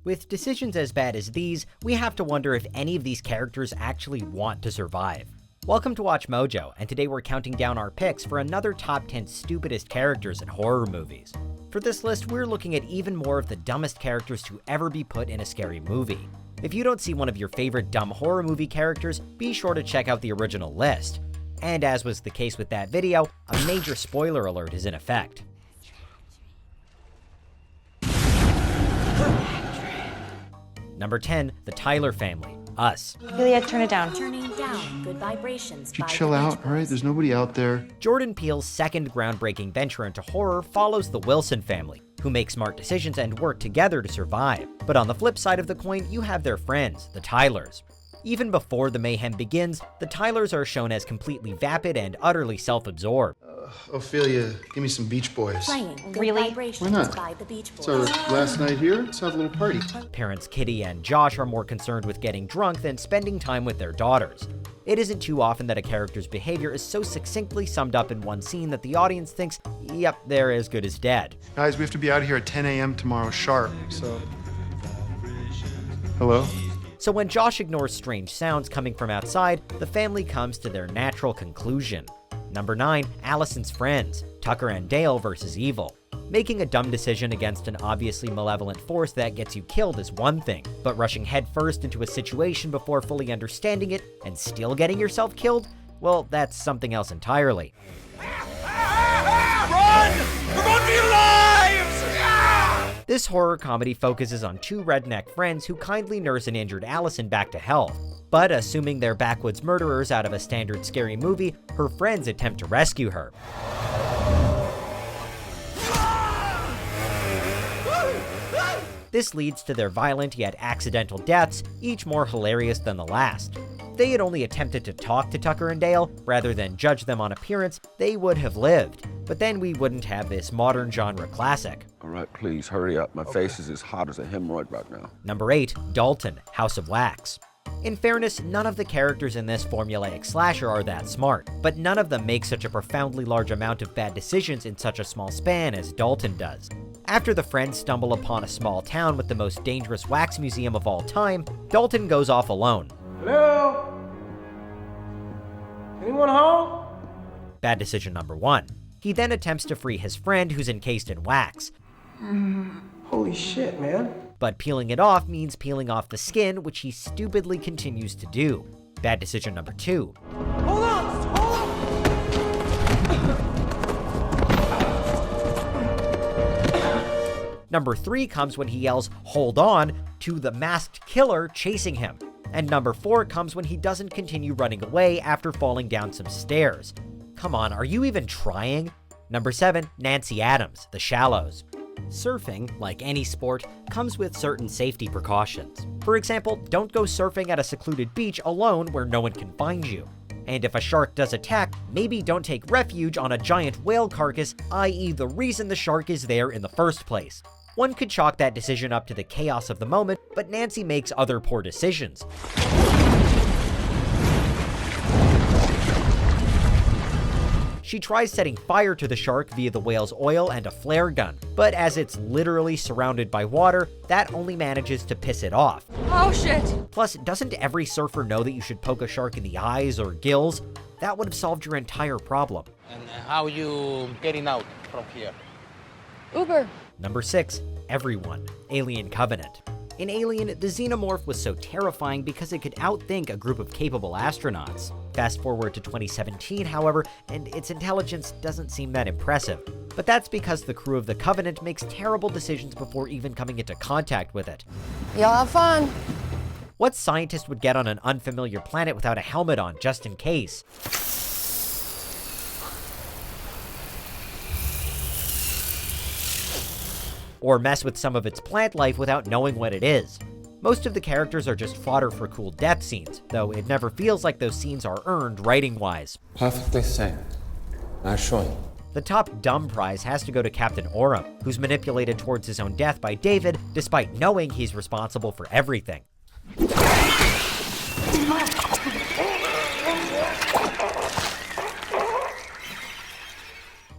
With decisions as bad as these, we have to wonder if any of these characters actually want to survive. Welcome to Watch Mojo, and today we're counting down our picks for another top 10 stupidest characters in horror movies. For this list, we're looking at even more of the dumbest characters to ever be put in a scary movie. If you don't see one of your favorite dumb horror movie characters, be sure to check out the original list. And as was the case with that video, a major spoiler alert is in effect. Number 10, the Tyler family, Us. Juliet, turn it down. Turning down good vibrations. If you chill out, all right? There's nobody out there. Jordan Peele's second groundbreaking venture into horror follows the Wilson family, who make smart decisions and work together to survive. But on the flip side of the coin, you have their friends, the Tylers. Even before the mayhem begins, the Tylers are shown as completely vapid and utterly self-absorbed. Ophelia, give me some Beach Boys. Playing good Really? vibrations Why not? by the Beach Boys. So last night here, let's have a little party. Parents Kitty and Josh are more concerned with getting drunk than spending time with their daughters. It isn't too often that a character's behavior is so succinctly summed up in one scene that the audience thinks, yep, they're as good as dead. Guys, we have to be out here at 10 a.m. tomorrow sharp, so... Hello? So when Josh ignores strange sounds coming from outside, the family comes to their natural conclusion. Number 9, Alisons Friends, Tucker and Dale versus Evil. Making a dumb decision against an obviously malevolent force that gets you killed is one thing, but rushing headfirst into a situation before fully understanding it and still getting yourself killed? Well, that's something else entirely. Run! We're going for your lives! This horror comedy focuses on two redneck friends who kindly nurse an injured Allison back to health. But assuming they're backwoods murderers out of a standard scary movie, her friends attempt to rescue her. This leads to their violent yet accidental deaths, each more hilarious than the last. If they had only attempted to talk to Tucker and Dale, rather than judge them on appearance, they would have lived. But then we wouldn't have this modern genre classic. All right, please, hurry up. My face is as hot as a hemorrhoid right now. Number 8, Dalton, House of Wax. In fairness, none of the characters in this formulaic slasher are that smart, but none of them make such a profoundly large amount of bad decisions in such a small span as Dalton does. After the friends stumble upon a small town with the most dangerous wax museum of all time, Dalton goes off alone. Hello? Anyone home? Bad decision number 1. He then attempts to free his friend who's encased in wax. Holy shit, man. But peeling it off means peeling off the skin, which he stupidly continues to do. Bad decision number 2. Hold on! Number 3 comes when he yells, "Hold on," to the masked killer chasing him. And number 4 comes when he doesn't continue running away after falling down some stairs. Come on, are you even trying? Number 7, Nancy Adams, The Shallows. Surfing, like any sport, comes with certain safety precautions. For example, don't go surfing at a secluded beach alone where no one can find you. And if a shark does attack, maybe don't take refuge on a giant whale carcass, i.e. the reason the shark is there in the first place. One could chalk that decision up to the chaos of the moment, but Nancy makes other poor decisions. She tries setting fire to the shark via the whale's oil and a flare gun, but as it's literally surrounded by water, that only manages to piss it off. Oh shit! Plus, doesn't every surfer know that you should poke a shark in the eyes or gills? That would have solved your entire problem. And how you getting out from here? Uber. Number 6, Everyone, Alien Covenant. In Alien, the xenomorph was so terrifying because it could outthink a group of capable astronauts. Fast forward to 2017, however, and its intelligence doesn't seem that impressive. But that's because the crew of the Covenant makes terrible decisions before even coming into contact with it. Y'all have fun. What scientist would get on an unfamiliar planet without a helmet on, just in case? Or mess with some of its plant life without knowing what it is. Most of the characters are just fodder for cool death scenes, though it never feels like those scenes are earned writing-wise. Perfectly sane. I assure you. The top dumb prize has to go to Captain Oram, who's manipulated towards his own death by David, despite knowing he's responsible for everything.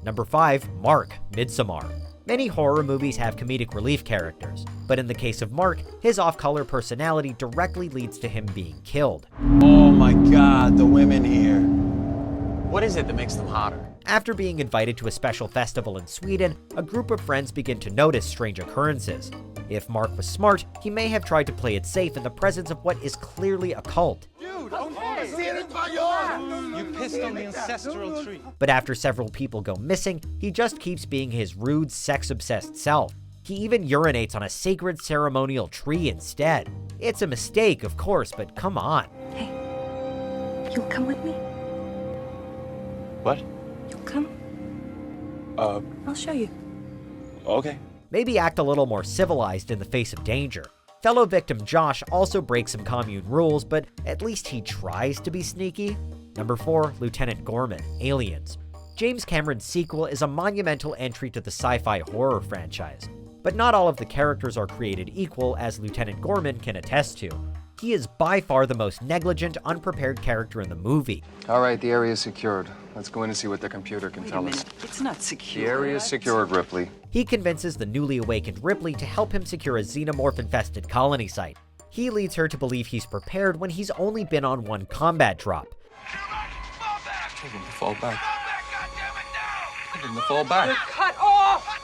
Number 5, Mark, Midsommar. Many horror movies have comedic relief characters, but in the case of Mark, his off-color personality directly leads to him being killed. Oh my god, the women here. What is it that makes them hotter? After being invited to a special festival in Sweden, a group of friends begin to notice strange occurrences. If Mark was smart, he may have tried to play it safe in the presence of what is clearly a cult. Dude, okay. You pissed on the ancestral tree. But after several people go missing, he just keeps being his rude, sex-obsessed self. He even urinates on a sacred ceremonial tree instead. It's a mistake, of course, but come on. Hey, you'll come with me? What? You'll come? I'll show you. Okay. Maybe act a little more civilized in the face of danger. Fellow victim Josh also breaks some commune rules, but at least he tries to be sneaky. Number 4, Lieutenant Gorman, Aliens. James Cameron's sequel is a monumental entry to the sci-fi horror franchise. But not all of the characters are created equal, as Lieutenant Gorman can attest to. He is by far the most negligent, unprepared character in the movie. All right, the area is secured. Let's go in and see what the computer can tell us. It's not secure. The area is secured, Ripley. He convinces the newly awakened Ripley to help him secure a xenomorph-infested colony site. He leads her to believe he's prepared when he's only been on one combat drop. Tell them to fall back. Tell them to fall back. Cut off!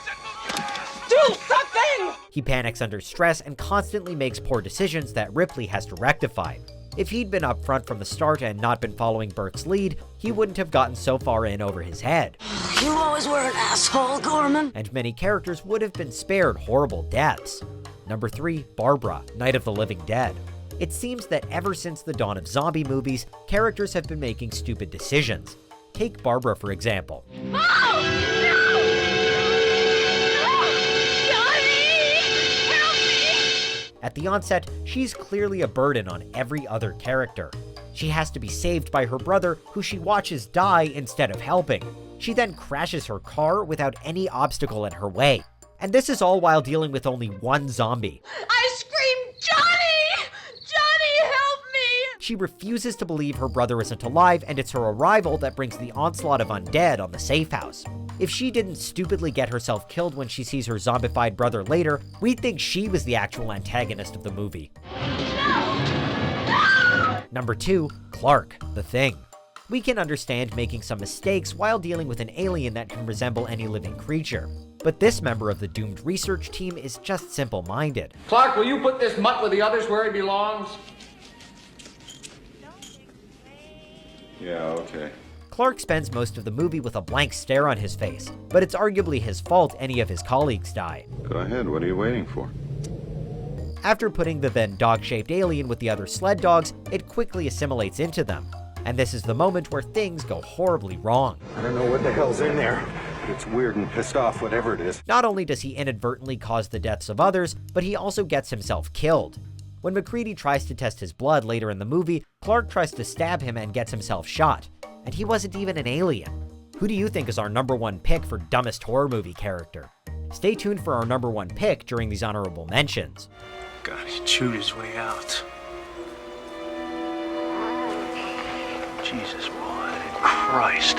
Do something! He panics under stress and constantly makes poor decisions that Ripley has to rectify. If he'd been up front from the start and not been following Burke's lead, he wouldn't have gotten so far in over his head. You always were an asshole, Gorman. And many characters would have been spared horrible deaths. Number 3, Barbara, Night of the Living Dead. It seems that ever since the dawn of zombie movies, characters have been making stupid decisions. Take Barbara, for example. At the onset, she's clearly a burden on every other character. She has to be saved by her brother, who she watches die instead of helping. She then crashes her car without any obstacle in her way. And this is all while dealing with only one zombie. I screamed, Johnny! Johnny, help me! She refuses to believe her brother isn't alive, and it's her arrival that brings the onslaught of undead on the safe house. If she didn't stupidly get herself killed when she sees her zombified brother later, we'd think she was the actual antagonist of the movie. Number 2, Clarke, The Thing. We can understand making some mistakes while dealing with an alien that can resemble any living creature. But this member of the doomed research team is just simple-minded. Clarke, will you put this mutt with the others where he belongs? Yeah, okay. Clarke spends most of the movie with a blank stare on his face, but it's arguably his fault any of his colleagues die. Go ahead, what are you waiting for? After putting the then dog-shaped alien with the other sled dogs, it quickly assimilates into them. And this is the moment where things go horribly wrong. I don't know what the hell's in there, but it's weird and pissed off, whatever it is. Not only does he inadvertently cause the deaths of others, but he also gets himself killed. When MacReady tries to test his blood later in the movie, Clarke tries to stab him and gets himself shot. And he wasn't even an alien. Who do you think is our number 1 pick for dumbest horror movie character? Stay tuned for our number 1 pick during these honorable mentions. God, he chewed his way out. Jesus, boy, Christ.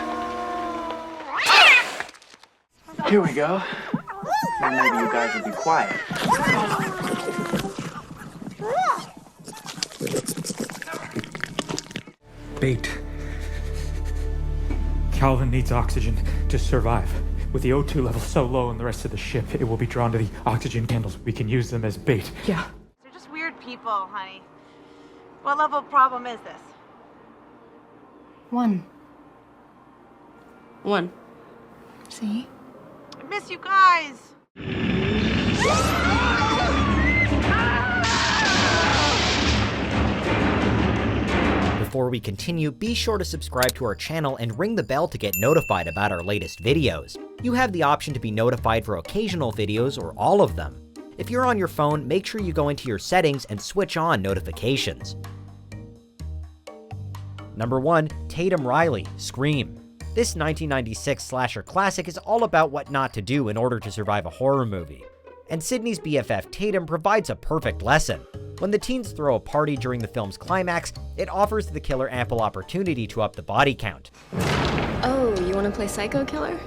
Here we go. Then maybe you guys will be quiet. Bait. Calvin needs oxygen to survive. With the O2 level so low in the rest of the ship, it will be drawn to the oxygen candles. We can use them as bait. Yeah. They're just weird people, honey. What level of problem is this? 1. See? I miss you guys. Before we continue, be sure to subscribe to our channel and ring the bell to get notified about our latest videos. You have the option to be notified for occasional videos or all of them. If you're on your phone, make sure you go into your settings and switch on notifications. Number 1, Tatum Riley, Scream. This 1996 slasher classic is all about what not to do in order to survive a horror movie. And Sydney's BFF Tatum provides a perfect lesson. When the teens throw a party during the film's climax, it offers the killer ample opportunity to up the body count. Oh, you want to play psycho killer?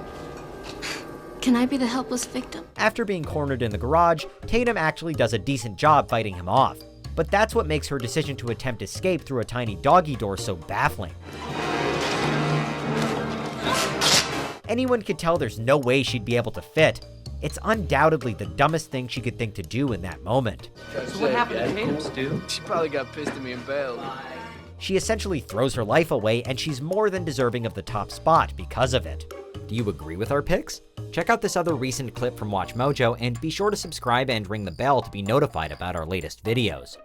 Can I be the helpless victim? After being cornered in the garage, Tatum actually does a decent job fighting him off. But that's what makes her decision to attempt escape through a tiny doggy door so baffling. Anyone could tell there's no way she'd be able to fit. It's undoubtedly the dumbest thing she could think to do in that moment. So what happened to Tatum, Stu? She probably got pissed at me and bailed. She essentially throws her life away, and she's more than deserving of the top spot because of it. Do you agree with our picks? Check out this other recent clip from WatchMojo, and be sure to subscribe and ring the bell to be notified about our latest videos.